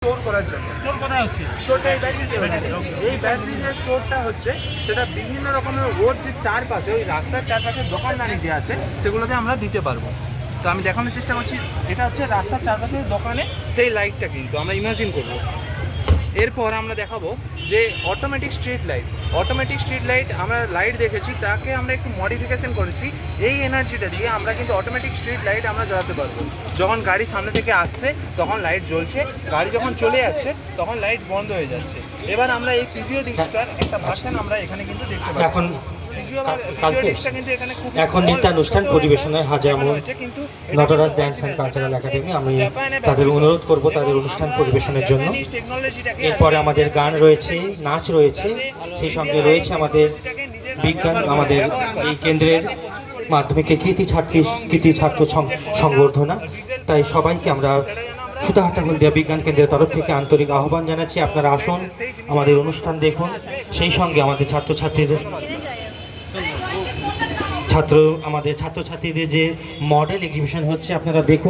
Store করার জন্য। Store করা হচ্ছে স্টোরটা এই ব্যাটারিতে হচ্ছে। এই ব্যাটারি যে স্টোরটা হচ্ছে সেটা বিভিন্ন রকমের ওর যে চারপাশে, ওই রাস্তার চারপাশে দোকানদানি যে আছে সেগুলোতে আমরা দিতে পারবো। তো আমি দেখানোর চেষ্টা করছি, এটা হচ্ছে রাস্তার চারপাশে দোকানে সেই লাইটটা, কিন্তু আমরা ইমাজিন করব। এরপর আমরা দেখাবো যে automatic street light. Automatic street light আমরা লাইট দেখেছি, তাকে আমরা একটু মডিফিকেশন করেছি। এই এনার্জিটা দিয়ে আমরা কিন্তু অটোমেটিক স্ট্রিট লাইট আমরা জ্বালাতে পারবো। যখন গাড়ি সামনে থেকে আসছে তখন লাইট জ্বলছে, গাড়ি যখন চলে যাচ্ছে তখন লাইট বন্ধ হয়ে যাচ্ছে। এবার আমরা এই ফিজিও ডিস্কটার একটা ভার্সন আমরা এখানে কিন্তু দেখতে পাচ্ছি। এখন এখন নৃত্যানুষ্ঠান পরিবেশন হয় হাজামুন Nataraj dance and cultural academy. আমি তাদের অনুরোধ করব তাদের অনুষ্ঠান পরিবেশনের জন্য। এরপরে আমাদের গান রয়েছে, নাচ রয়েছে, সেই সঙ্গে রয়েছে আমাদের বিজ্ঞান, আমাদের এই কেন্দ্রের মাধ্যমিকে কৃতি ছাত্র সংবর্ধনা। তাই সবাইকে আমরা সুতাহাটা হলদিয়া বিজ্ঞান কেন্দ্রের তরফ থেকে আন্তরিক আহ্বান জানাচ্ছি, আপনারা আসুন, আমাদের অনুষ্ঠান দেখুন। সেই সঙ্গে আমাদের ছাত্রছাত্রীদের যে মডেল এক্সিবিশন হচ্ছে আপনারা দেখুন।